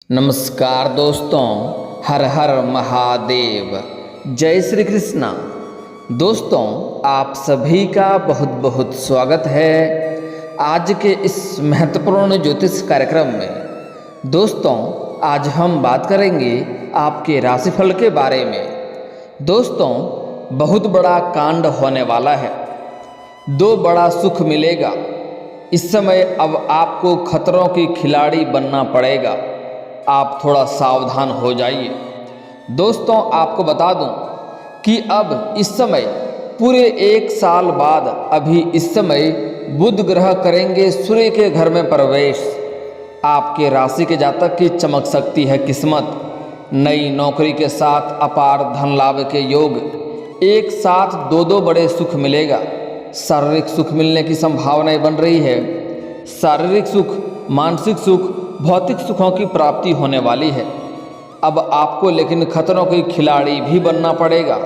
नमस्कार दोस्तों, हर हर महादेव, जय श्री कृष्णा। दोस्तों, आप सभी का बहुत बहुत स्वागत है आज के इस महत्वपूर्ण ज्योतिष कार्यक्रम में। दोस्तों, आज हम बात करेंगे आपके राशिफल के बारे में। दोस्तों, बहुत बड़ा कांड होने वाला है, दो बड़ा सुख मिलेगा। इस समय अब आपको खतरों की खिलाड़ी बनना पड़ेगा, आप थोड़ा सावधान हो जाइए। दोस्तों, आपको बता दूं कि अब इस समय पूरे 1 साल बाद अभी इस समय बुध ग्रह करेंगे सूर्य के घर में प्रवेश। आपके राशि के जातक की चमक सकती है किस्मत। नई नौकरी के साथ अपार धन लाभ के योग, एक साथ दो बड़े सुख मिलेगा। शारीरिक सुख मिलने की संभावनाएं बन रही है। शारीरिक सुख, मानसिक सुख, भौतिक सुखों की प्राप्ति होने वाली है। अब आपको लेकिन खतरों की खिलाड़ी भी बनना पड़ेगा।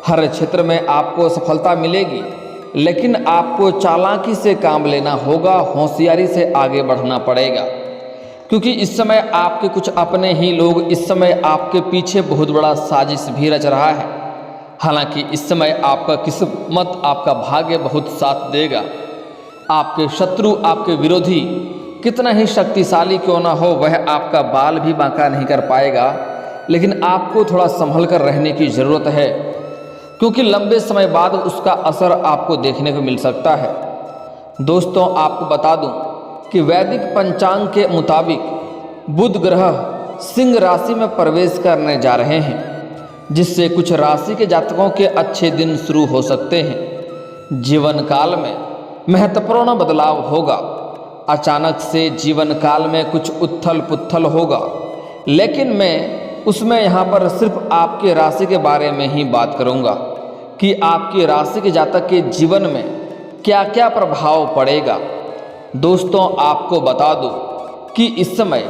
हर क्षेत्र में आपको सफलता मिलेगी, लेकिन आपको चालाकी से काम लेना होगा, होशियारी से आगे बढ़ना पड़ेगा। क्योंकि इस समय आपके कुछ अपने ही लोग इस समय आपके पीछे बहुत बड़ा साजिश भी रच रहा है। हालांकि इस समय आपका किस्मत, आपका भाग्य बहुत साथ देगा। आपके शत्रु, आपके विरोधी कितना ही शक्तिशाली क्यों ना हो, वह आपका बाल भी बांका नहीं कर पाएगा। लेकिन आपको थोड़ा संभल कर रहने की ज़रूरत है, क्योंकि लंबे समय बाद उसका असर आपको देखने को मिल सकता है। दोस्तों, आपको बता दूं कि वैदिक पंचांग के मुताबिक बुध ग्रह सिंह राशि में प्रवेश करने जा रहे हैं, जिससे कुछ राशि के जातकों के अच्छे दिन शुरू हो सकते हैं। जीवन काल में महत्वपूर्ण बदलाव होगा। अचानक से जीवन काल में कुछ उथल पुथल होगा, लेकिन मैं उसमें यहाँ पर सिर्फ आपके राशि के बारे में ही बात करूँगा कि आपकी राशि के जातक के जीवन में क्या क्या प्रभाव पड़ेगा। दोस्तों, आपको बता दूं कि इस समय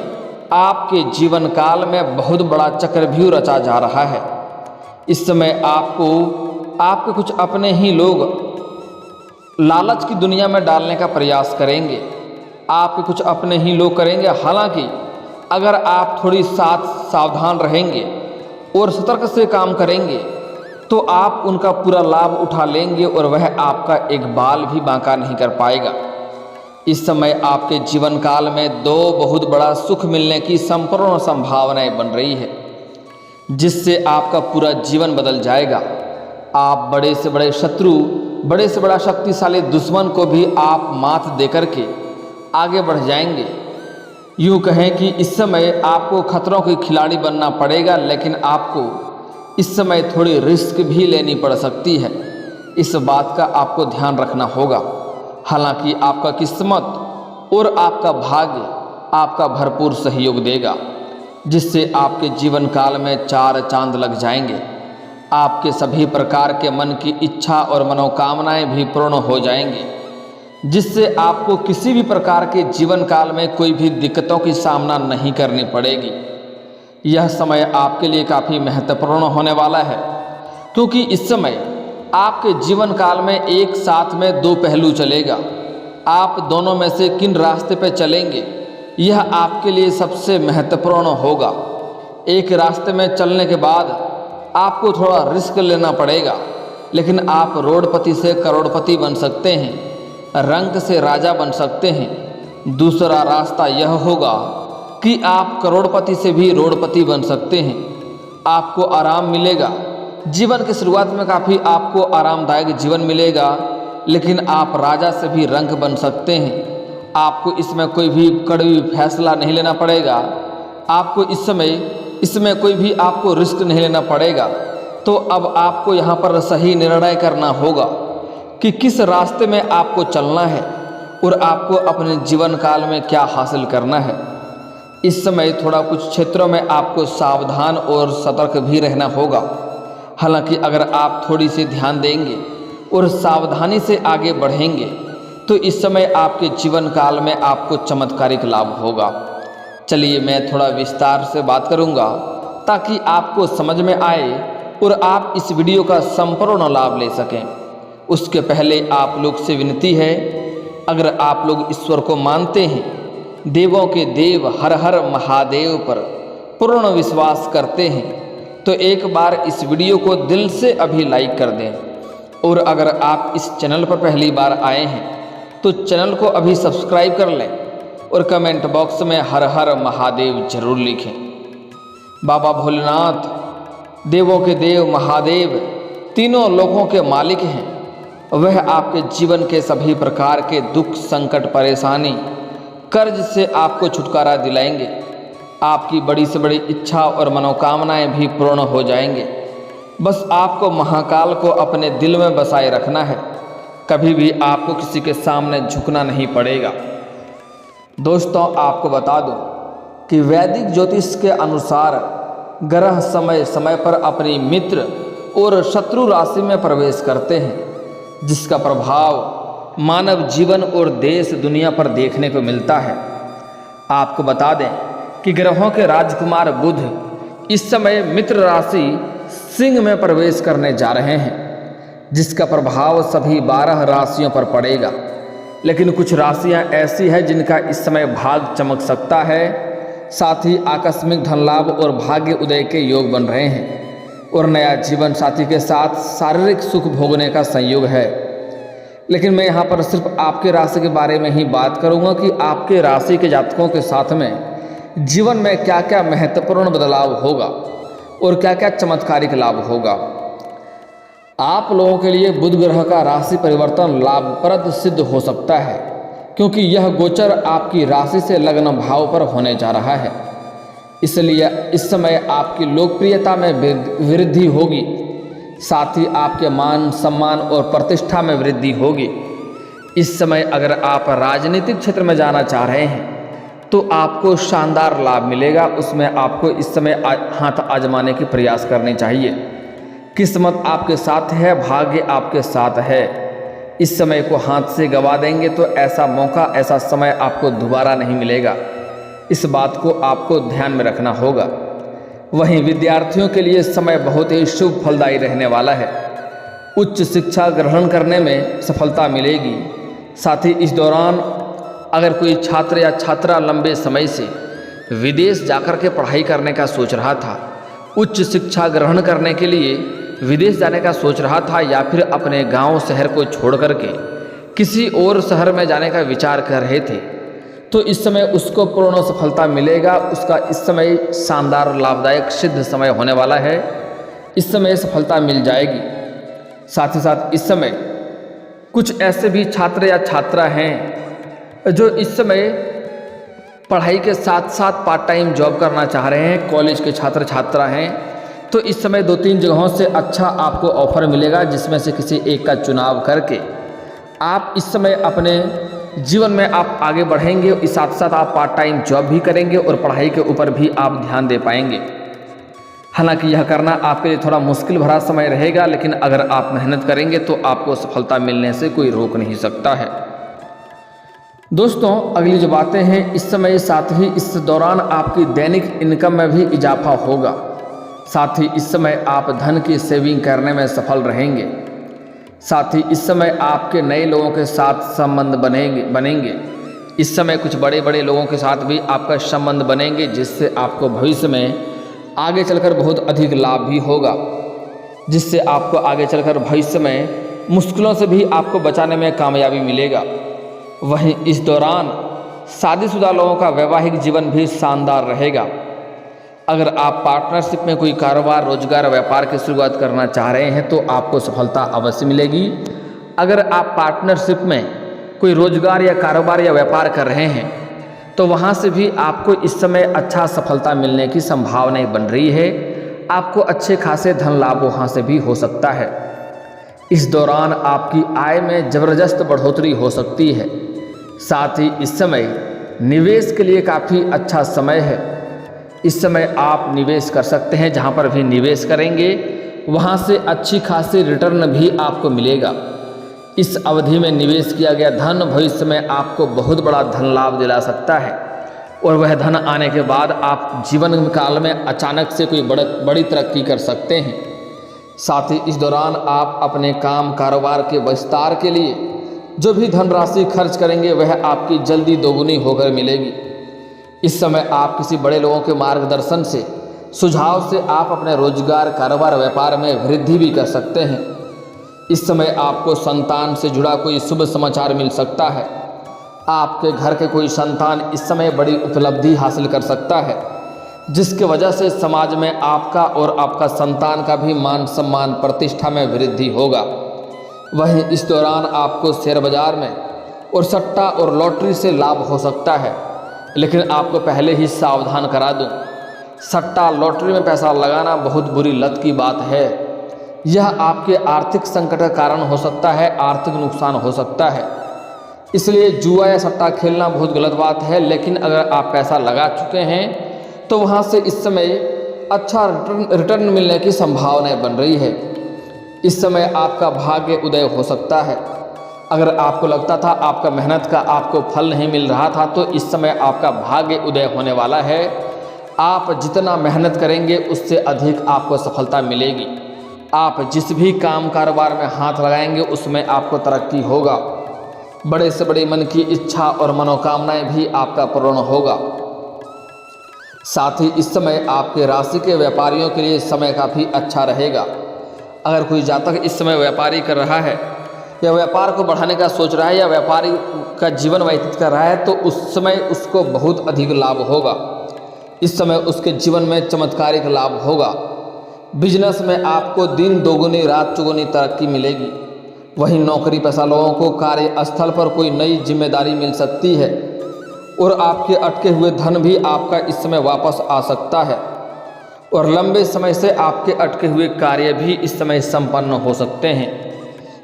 आपके जीवन काल में बहुत बड़ा चक्रव्यूह रचा जा रहा है। इस समय आपके कुछ अपने ही लोग लालच की दुनिया में डालने का प्रयास करेंगे। आपके कुछ अपने ही लोग करेंगे। हालांकि अगर आप थोड़ी सावधान रहेंगे और सतर्क से काम करेंगे तो आप उनका पूरा लाभ उठा लेंगे और वह आपका एक बाल भी बांका नहीं कर पाएगा। इस समय आपके जीवन काल में दो बहुत बड़ा सुख मिलने की संपूर्ण संभावनाएं बन रही है, जिससे आपका पूरा जीवन बदल जाएगा। आप बड़े से बड़े शत्रु, बड़े से बड़ा शक्तिशाली दुश्मन को भी आप मात देकर के आगे बढ़ जाएंगे। यूँ कहें कि इस समय आपको खतरों की खिलाड़ी बनना पड़ेगा, लेकिन आपको इस समय थोड़ी रिस्क भी लेनी पड़ सकती है। इस बात का आपको ध्यान रखना होगा। हालांकि आपका किस्मत और आपका भाग्य आपका भरपूर सहयोग देगा, जिससे आपके जीवन काल में 4 चांद लग जाएंगे। आपके सभी प्रकार के मन की इच्छा और मनोकामनाएं भी पूर्ण हो जाएंगी, जिससे आपको किसी भी प्रकार के जीवन काल में कोई भी दिक्कतों की सामना नहीं करनी पड़ेगी। यह समय आपके लिए काफ़ी महत्वपूर्ण होने वाला है, क्योंकि इस समय आपके जीवन काल में एक साथ में 2 पहलू चलेगा। आप दोनों में से किन रास्ते पर चलेंगे, यह आपके लिए सबसे महत्वपूर्ण होगा। एक रास्ते में चलने के बाद आपको थोड़ा रिस्क लेना पड़ेगा, लेकिन आप रोडपति से करोड़पति बन सकते हैं, रंक से राजा बन सकते हैं। दूसरा रास्ता यह होगा कि आप करोड़पति से भी रोडपति बन सकते हैं। आपको आराम मिलेगा। जीवन की शुरुआत में काफ़ी आपको आरामदायक जीवन मिलेगा, लेकिन आप राजा से भी रंक बन सकते हैं। आपको इसमें कोई भी कड़वी फैसला नहीं लेना पड़ेगा। आपको इस समय इसमें कोई भी आपको रिस्क नहीं लेना पड़ेगा। तो अब आपको यहाँ पर सही निर्णय करना होगा कि किस रास्ते में आपको चलना है और आपको अपने जीवन काल में क्या हासिल करना है। इस समय थोड़ा कुछ क्षेत्रों में आपको सावधान और सतर्क भी रहना होगा। हालांकि अगर आप थोड़ी सी ध्यान देंगे और सावधानी से आगे बढ़ेंगे तो इस समय आपके जीवन काल में आपको चमत्कारिक लाभ होगा। चलिए, मैं थोड़ा विस्तार से बात करूंगा ताकि आपको समझ में आए और आप इस वीडियो का संपूर्ण लाभ ले सकें। उसके पहले आप लोग से विनती है, अगर आप लोग ईश्वर को मानते हैं देवों के देव हर हर महादेव पर पूर्ण विश्वास करते हैं तो एक बार इस वीडियो को दिल से अभी लाइक कर दें। और अगर आप इस चैनल पर पहली बार आए हैं तो चैनल को अभी सब्सक्राइब कर लें और कमेंट बॉक्स में हर हर महादेव जरूर लिखें। बाबा भोलेनाथ देवों के देव महादेव तीनों लोकों के मालिक हैं। वह आपके जीवन के सभी प्रकार के दुख, संकट, परेशानी, कर्ज से आपको छुटकारा दिलाएंगे। आपकी बड़ी से बड़ी इच्छा और मनोकामनाएं भी पूर्ण हो जाएंगे। बस आपको महाकाल को अपने दिल में बसाए रखना है। कभी भी आपको किसी के सामने झुकना नहीं पड़ेगा। दोस्तों, आपको बता दूं कि वैदिक ज्योतिष के अनुसार ग्रह समय समय पर अपनी मित्र और शत्रु राशि में प्रवेश करते हैं, जिसका प्रभाव मानव जीवन और देश दुनिया पर देखने को मिलता है। आपको बता दें कि ग्रहों के राजकुमार बुध इस समय मित्र राशि सिंह में प्रवेश करने जा रहे हैं, जिसका प्रभाव सभी 12 राशियों पर पड़ेगा। लेकिन कुछ राशियां ऐसी हैं जिनका इस समय भाग चमक सकता है। साथ ही आकस्मिक धन लाभ और भाग्य उदय के योग बन रहे हैं और नया जीवन साथी के साथ शारीरिक सुख भोगने का संयोग है। लेकिन मैं यहाँ पर सिर्फ आपके राशि के बारे में ही बात करूँगा कि आपके राशि के जातकों के साथ में जीवन में क्या क्या महत्वपूर्ण बदलाव होगा और क्या क्या चमत्कारिक लाभ होगा। आप लोगों के लिए बुध ग्रह का राशि परिवर्तन लाभप्रद सिद्ध हो सकता है, क्योंकि यह गोचर आपकी राशि से लग्न भाव पर होने जा रहा है। इसलिए इस समय आपकी लोकप्रियता में वृद्धि होगी। साथ ही आपके मान सम्मान और प्रतिष्ठा में वृद्धि होगी। इस समय अगर आप राजनीतिक क्षेत्र में जाना चाह रहे हैं तो आपको शानदार लाभ मिलेगा। उसमें आपको इस समय हाथ आजमाने की प्रयास करनी चाहिए। किस्मत आपके साथ है, भाग्य आपके साथ है। इस समय को हाथ से गंवा देंगे तो ऐसा मौका, ऐसा समय आपको दोबारा नहीं मिलेगा। इस बात को आपको ध्यान में रखना होगा। वहीं विद्यार्थियों के लिए समय बहुत ही शुभ फलदायी रहने वाला है। उच्च शिक्षा ग्रहण करने में सफलता मिलेगी। साथ ही इस दौरान अगर कोई छात्र या छात्रा लंबे समय से विदेश जाकर के पढ़ाई करने का सोच रहा था, उच्च शिक्षा ग्रहण करने के लिए विदेश जाने का सोच रहा था, या फिर अपने गांव शहर को छोड़ करके किसी और शहर में जाने का विचार कर रहे थे, तो इस समय उसको पूर्ण सफलता मिलेगा। उसका इस समय शानदार लाभदायक सिद्ध समय होने वाला है। इस समय सफलता मिल जाएगी। साथ ही साथ इस समय कुछ ऐसे भी छात्र या छात्रा हैं जो इस समय पढ़ाई के साथ साथ पार्ट टाइम जॉब करना चाह रहे हैं। कॉलेज के छात्र छात्रा हैं तो इस समय 2-3 जगहों से अच्छा आपको ऑफर मिलेगा, जिसमें से किसी एक का चुनाव करके आप इस समय अपने जीवन में आप आगे बढ़ेंगे। इस साथ साथ आप पार्ट टाइम जॉब भी करेंगे और पढ़ाई के ऊपर भी आप ध्यान दे पाएंगे। हालांकि यह करना आपके लिए थोड़ा मुश्किल भरा समय रहेगा, लेकिन अगर आप मेहनत करेंगे तो आपको सफलता मिलने से कोई रोक नहीं सकता है। दोस्तों, अगली जो बातें हैं, इस समय साथ ही इस दौरान आपकी दैनिक इनकम में भी इजाफा होगा। साथ ही इस समय आप धन की सेविंग करने में सफल रहेंगे। साथ ही इस समय आपके नए लोगों के साथ संबंध बनेंगे। इस समय कुछ बड़े बड़े लोगों के साथ भी आपका संबंध बनेंगे, जिससे आपको भविष्य में आगे चलकर बहुत अधिक लाभ भी होगा, जिससे आपको आगे चलकर भविष्य में मुश्किलों से भी आपको बचाने में कामयाबी मिलेगा। वहीं इस दौरान शादीशुदा लोगों का वैवाहिक जीवन भी शानदार रहेगा। अगर आप पार्टनरशिप में कोई कारोबार, रोजगार, व्यापार की शुरुआत करना चाह रहे हैं तो आपको सफलता अवश्य मिलेगी। अगर आप पार्टनरशिप में कोई रोजगार या कारोबार या व्यापार कर रहे हैं तो वहाँ से भी आपको इस समय अच्छा सफलता मिलने की संभावनाएं बन रही है। आपको अच्छे खासे धन लाभ वहाँ से भी हो सकता है। इस दौरान आपकी आय में ज़बरदस्त बढ़ोतरी हो सकती है। साथ ही इस समय निवेश के लिए काफ़ी अच्छा समय है। इस समय आप निवेश कर सकते हैं। जहाँ पर भी निवेश करेंगे वहाँ से अच्छी खासी रिटर्न भी आपको मिलेगा। इस अवधि में निवेश किया गया धन भविष्य में आपको बहुत बड़ा धन लाभ दिला सकता है, और वह धन आने के बाद आप जीवन काल में अचानक से कोई बड़ी तरक्की कर सकते हैं। साथ ही इस दौरान आप अपने काम कारोबार के विस्तार के लिए जो भी धनराशि खर्च करेंगे वह आपकी जल्दी दोगुनी होकर मिलेगी। इस समय आप किसी बड़े लोगों के मार्गदर्शन से, सुझाव से आप अपने रोजगार, कारोबार, व्यापार में वृद्धि भी कर सकते हैं। इस समय आपको संतान से जुड़ा कोई शुभ समाचार मिल सकता है। आपके घर के कोई संतान इस समय बड़ी उपलब्धि हासिल कर सकता है, जिसकी वजह से समाज में आपका और आपका संतान का भी मान सम्मान, प्रतिष्ठा में वृद्धि होगा। वहीं इस दौरान आपको शेयर बाजार में और सट्टा और लॉटरी से लाभ हो सकता है, लेकिन आपको पहले ही सावधान करा दूं, सट्टा लॉटरी में पैसा लगाना बहुत बुरी लत की बात है। यह आपके आर्थिक संकट का कारण हो सकता है, आर्थिक नुकसान हो सकता है। इसलिए जुआ या सट्टा खेलना बहुत गलत बात है, लेकिन अगर आप पैसा लगा चुके हैं तो वहाँ से इस समय अच्छा रिटर्न मिलने की संभावनाएं बन रही है। इस समय आपका भाग्य उदय हो सकता है। अगर आपको लगता था आपका मेहनत का आपको फल नहीं मिल रहा था, तो इस समय आपका भाग्य उदय होने वाला है। आप जितना मेहनत करेंगे उससे अधिक आपको सफलता मिलेगी। आप जिस भी काम कारोबार में हाथ लगाएंगे उसमें आपको तरक्की होगा। बड़े से बड़ी मन की इच्छा और मनोकामनाएं भी आपका पूर्ण होगा। साथ ही इस समय आपके राशि के व्यापारियों के लिए समय काफ़ी अच्छा रहेगा। अगर कोई जातक इस समय व्यापारी कर रहा है या व्यापार को बढ़ाने का सोच रहा है या व्यापारी का जीवन व्यतीत कर रहा है, तो उस समय उसको बहुत अधिक लाभ होगा। इस समय उसके जीवन में चमत्कारिक लाभ होगा। बिजनेस में आपको दिन दोगुनी रात चौगुनी तरक्की मिलेगी। वहीं नौकरी पेशा लोगों को कार्यस्थल पर कोई नई जिम्मेदारी मिल सकती है और आपके अटके हुए धन भी आपका इस समय वापस आ सकता है और लंबे समय से आपके अटके हुए कार्य भी इस समय संपन्न हो सकते हैं।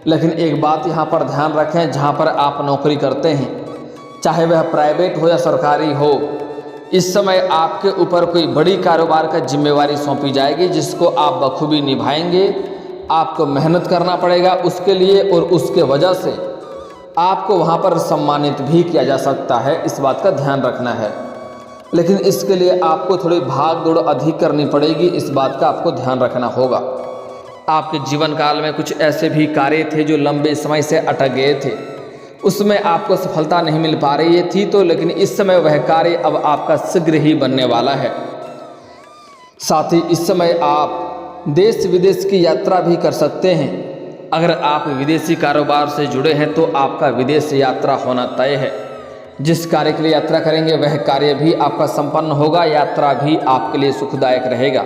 लेकिन एक बात यहाँ पर ध्यान रखें, जहाँ पर आप नौकरी करते हैं, चाहे वह प्राइवेट हो या सरकारी हो, इस समय आपके ऊपर कोई बड़ी कारोबार का जिम्मेवारी सौंपी जाएगी, जिसको आप बखूबी निभाएंगे। आपको मेहनत करना पड़ेगा उसके लिए और उसके वजह से आपको वहाँ पर सम्मानित भी किया जा सकता है। इस बात का ध्यान रखना है, लेकिन इसके लिए आपको थोड़ी भाग दौड़ अधिक करनी पड़ेगी। इस बात का आपको ध्यान रखना होगा। आपके जीवन काल में कुछ ऐसे भी कार्य थे जो लंबे समय से अटक गए थे, उसमें आपको सफलता नहीं मिल पा रही थी, तो लेकिन इस समय वह कार्य अब आपका शीघ्र ही बनने वाला है। साथ ही इस समय आप देश विदेश की यात्रा भी कर सकते हैं। अगर आप विदेशी कारोबार से जुड़े हैं तो आपका विदेश यात्रा होना तय है। जिस कार्य के लिए यात्रा करेंगे वह कार्य भी आपका संपन्न होगा, यात्रा भी आपके लिए सुखदायक रहेगा।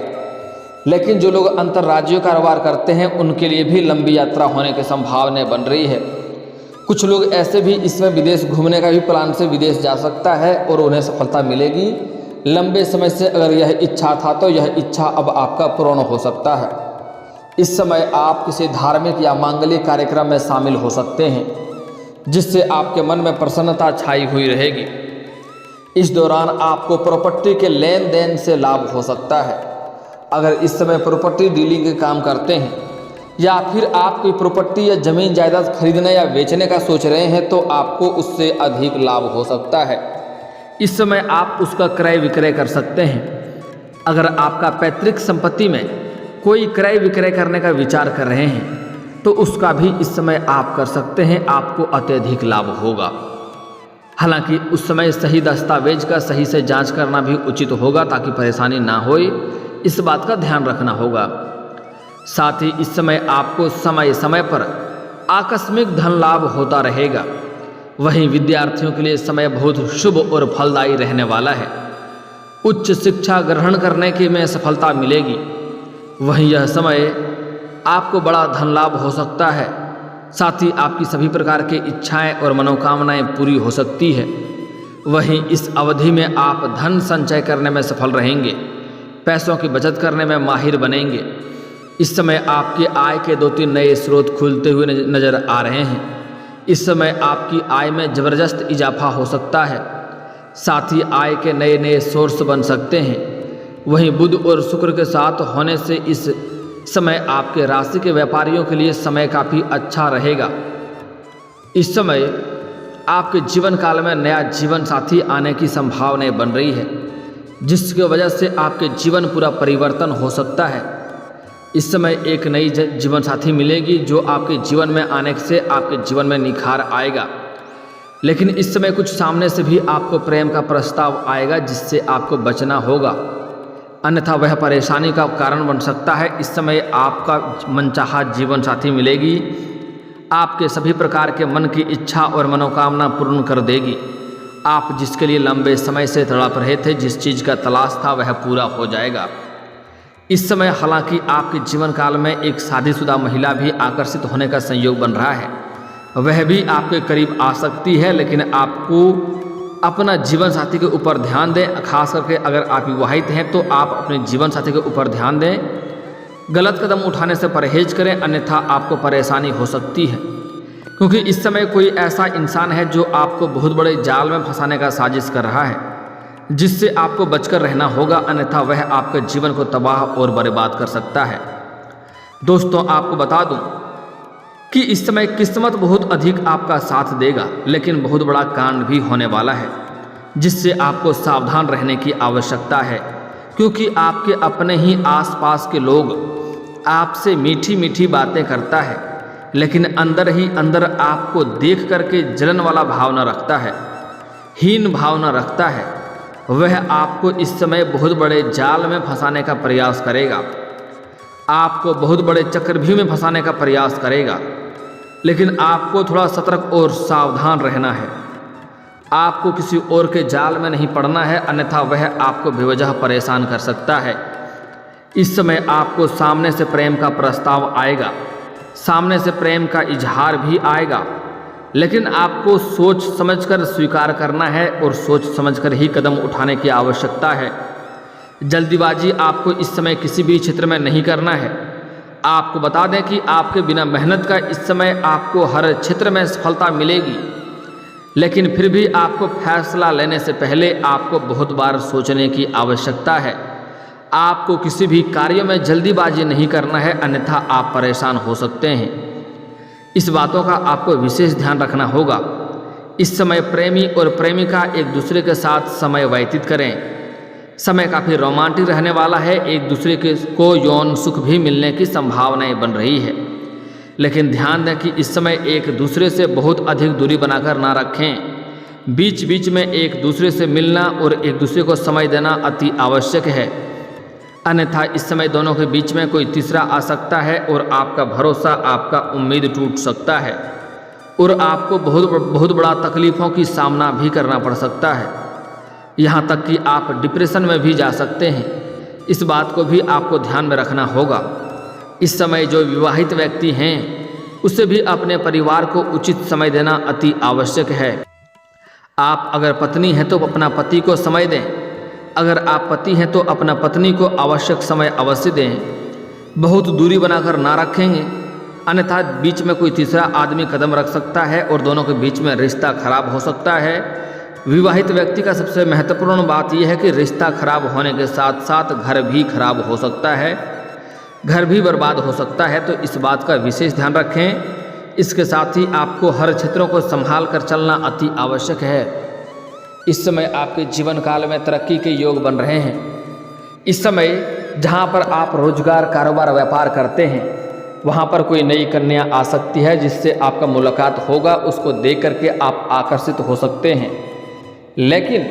लेकिन जो लोग अंतर्राज्यीय कारोबार करते हैं उनके लिए भी लंबी यात्रा होने की संभावना बन रही है। कुछ लोग ऐसे भी इसमें विदेश घूमने का भी प्लान से विदेश जा सकता है और उन्हें सफलता मिलेगी। लंबे समय से अगर यह इच्छा था तो यह इच्छा अब आपका पूर्ण हो सकता है। इस समय आप किसी धार्मिक या मांगलिक कार्यक्रम में शामिल हो सकते हैं, जिससे आपके मन में प्रसन्नता छाई हुई रहेगी। इस दौरान आपको प्रॉपर्टी के लेन देन से लाभ हो सकता है। अगर इस समय प्रॉपर्टी डीलिंग के काम करते हैं या फिर आप कोई प्रॉपर्टी या ज़मीन जायदाद खरीदने या बेचने का सोच रहे हैं तो आपको उससे अधिक लाभ हो सकता है। इस समय आप उसका क्रय विक्रय कर सकते हैं। अगर आपका पैतृक संपत्ति में कोई क्रय विक्रय करने का विचार कर रहे हैं तो उसका भी इस समय आप कर सकते हैं, आपको अत्यधिक लाभ होगा। हालांकि उस समय सही दस्तावेज का सही से जांच करना भी उचित होगा ताकि परेशानी ना हो, इस बात का ध्यान रखना होगा। साथ ही इस समय आपको समय समय पर आकस्मिक धन लाभ होता रहेगा। वहीं विद्यार्थियों के लिए समय बहुत शुभ और फलदायी रहने वाला है। उच्च शिक्षा ग्रहण करने की में सफलता मिलेगी। वहीं यह समय आपको बड़ा धन लाभ हो सकता है। साथ ही आपकी सभी प्रकार की इच्छाएं और मनोकामनाएं पूरी हो सकती है। वहीं इस अवधि में आप धन संचय करने में सफल रहेंगे, पैसों की बचत करने में माहिर बनेंगे। इस समय आपकी आय के 2-3 नए स्रोत खुलते हुए नजर आ रहे हैं। इस समय आपकी आय में ज़बरदस्त इजाफा हो सकता है। साथ ही आय के नए नए सोर्स बन सकते हैं। वहीं बुध और शुक्र के साथ होने से इस समय आपके राशि के व्यापारियों के लिए समय काफ़ी अच्छा रहेगा। इस समय आपके जीवन काल में नया जीवन साथी आने की संभावनाएं बन रही है, जिसकी वजह से आपके जीवन पूरा परिवर्तन हो सकता है। इस समय एक नई जीवन साथी मिलेगी जो आपके जीवन में आने से आपके जीवन में निखार आएगा। लेकिन इस समय कुछ सामने से भी आपको प्रेम का प्रस्ताव आएगा जिससे आपको बचना होगा, अन्यथा वह परेशानी का कारण बन सकता है। इस समय आपका मनचाहा जीवन साथी मिलेगी, आपके सभी प्रकार के मन की इच्छा और मनोकामना पूर्ण कर देगी। आप जिसके लिए लंबे समय से तड़प रहे थे, जिस चीज़ का तलाश था, वह पूरा हो जाएगा। इस समय हालांकि आपके जीवन काल में एक शादीशुदा महिला भी आकर्षित होने का संयोग बन रहा है, वह भी आपके करीब आ सकती है, लेकिन आपको अपना जीवन साथी के ऊपर ध्यान दें। खास करके अगर आप विवाहित हैं तो आप अपने जीवन साथी के ऊपर ध्यान दें, गलत कदम उठाने से परहेज करें, अन्यथा आपको परेशानी हो सकती है। क्योंकि इस समय कोई ऐसा इंसान है जो आपको बहुत बड़े जाल में फंसाने का साजिश कर रहा है, जिससे आपको बचकर रहना होगा, अन्यथा वह आपके जीवन को तबाह और बर्बाद कर सकता है। दोस्तों, आपको बता दूं कि इस समय किस्मत बहुत अधिक आपका साथ देगा, लेकिन बहुत बड़ा कांड भी होने वाला है, जिससे आपको सावधान रहने की आवश्यकता है। क्योंकि आपके अपने ही आसपास के लोग आपसे मीठी मीठी बातें करता है, लेकिन अंदर ही अंदर आपको देख करके जलन वाला भावना रखता है, हीन भावना रखता है। वह आपको इस समय बहुत बड़े जाल में फंसाने का प्रयास करेगा, आपको बहुत बड़े चक्रव्यूह में फंसाने का प्रयास करेगा, लेकिन आपको थोड़ा सतर्क और सावधान रहना है। आपको किसी और के जाल में नहीं पड़ना है, अन्यथा वह आपको बेवजह परेशान कर सकता है। इस समय आपको सामने से प्रेम का प्रस्ताव आएगा, सामने से प्रेम का इजहार भी आएगा, लेकिन आपको सोच समझकर स्वीकार करना है और सोच समझकर ही कदम उठाने की आवश्यकता है। जल्दीबाजी आपको इस समय किसी भी क्षेत्र में नहीं करना है। आपको बता दें कि आपके बिना मेहनत का इस समय आपको हर क्षेत्र में सफलता मिलेगी, लेकिन फिर भी आपको फैसला लेने से पहले आपको बहुत बार सोचने की आवश्यकता है। आपको किसी भी कार्य में जल्दीबाजी नहीं करना है, अन्यथा आप परेशान हो सकते हैं। इस बातों का आपको विशेष ध्यान रखना होगा। इस समय प्रेमी और प्रेमिका एक दूसरे के साथ समय व्यतीत करें। समय काफ़ी रोमांटिक रहने वाला है, एक दूसरे को यौन सुख भी मिलने की संभावनाएं बन रही है, लेकिन ध्यान दें कि इस समय एक दूसरे से बहुत अधिक दूरी बनाकर ना रखें। बीच बीच में एक दूसरे से मिलना और एक दूसरे को समय देना अति आवश्यक है, अन्यथा इस समय दोनों के बीच में कोई तीसरा आ सकता है और आपका भरोसा, आपका उम्मीद टूट सकता है और आपको बहुत बड़ा तकलीफ़ों की सामना भी करना पड़ सकता है। यहाँ तक कि आप डिप्रेशन में भी जा सकते हैं। इस बात को भी आपको ध्यान में रखना होगा। इस समय जो विवाहित व्यक्ति हैं उसे भी अपने परिवार को उचित समय देना अति आवश्यक है। आप अगर पत्नी हैं तो अपना पति को समय दें, अगर आप पति हैं तो अपना पत्नी को आवश्यक समय अवश्य दें। बहुत दूरी बनाकर ना रखेंगे, अन्यथा बीच में कोई तीसरा आदमी कदम रख सकता है और दोनों के बीच में रिश्ता खराब हो सकता है। विवाहित व्यक्ति का सबसे महत्वपूर्ण बात यह है कि रिश्ता खराब होने के साथ साथ घर भी खराब हो सकता है, घर भी बर्बाद हो सकता है, तो इस बात का विशेष ध्यान रखें। इसके साथ ही आपको हर क्षेत्रों को संभाल कर चलना अति आवश्यक है। इस समय आपके जीवन काल में तरक्की के योग बन रहे हैं। इस समय जहाँ पर आप रोजगार, कारोबार, व्यापार करते हैं, वहाँ पर कोई नई कन्या आ सकती है जिससे आपका मुलाकात होगा। उसको देख करके आप आकर्षित हो सकते हैं, लेकिन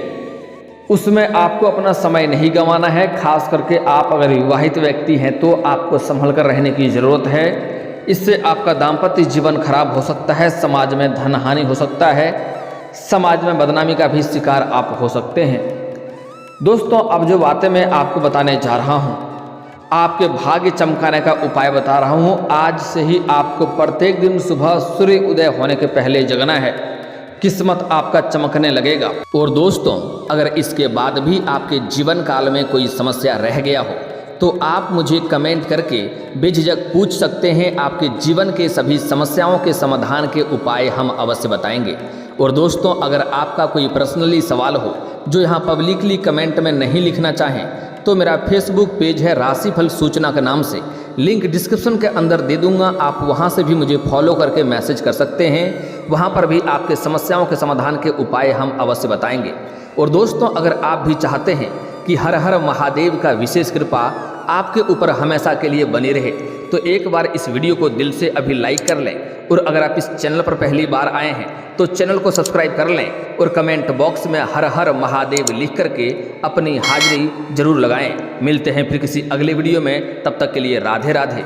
उसमें आपको अपना समय नहीं गंवाना है। खास करके आप अगर विवाहित व्यक्ति हैं तो आपको संभल कर रहने की ज़रूरत है। इससे आपका दाम्पत्य जीवन खराब हो सकता है, समाज में धन हानि हो सकता है, समाज में बदनामी का भी शिकार आप हो सकते हैं। दोस्तों, अब जो बातें मैं आपको बताने जा रहा हूँ, आपके भाग्य चमकाने का उपाय बता रहा हूँ। आज से ही आपको प्रत्येक दिन सुबह सूर्य उदय होने के पहले जगना है, किस्मत आपका चमकने लगेगा। और दोस्तों, अगर इसके बाद भी आपके जीवन काल में कोई समस्या रह गया हो तो आप मुझे कमेंट करके बेझिझक पूछ सकते हैं। आपके जीवन के सभी समस्याओं के समाधान के उपाय हम अवश्य बताएंगे। और दोस्तों, अगर आपका कोई पर्सनली सवाल हो जो यहाँ पब्लिकली कमेंट में नहीं लिखना चाहें तो मेरा फेसबुक पेज है राशिफल सूचना के नाम से, लिंक डिस्क्रिप्शन के अंदर दे दूंगा। आप वहां से भी मुझे फॉलो करके मैसेज कर सकते हैं। वहां पर भी आपके समस्याओं के समाधान के उपाय हम अवश्य बताएंगे। और दोस्तों, अगर आप भी चाहते हैं कि हर हर महादेव का विशेष कृपा आपके ऊपर हमेशा के लिए बनी रहे तो एक बार इस वीडियो को दिल से अभी लाइक कर लें, और अगर आप इस चैनल पर पहली बार आए हैं तो चैनल को सब्सक्राइब कर लें और कमेंट बॉक्स में हर हर महादेव लिख करके अपनी हाजिरी जरूर लगाएं। मिलते हैं फिर किसी अगले वीडियो में, तब तक के लिए राधे राधे।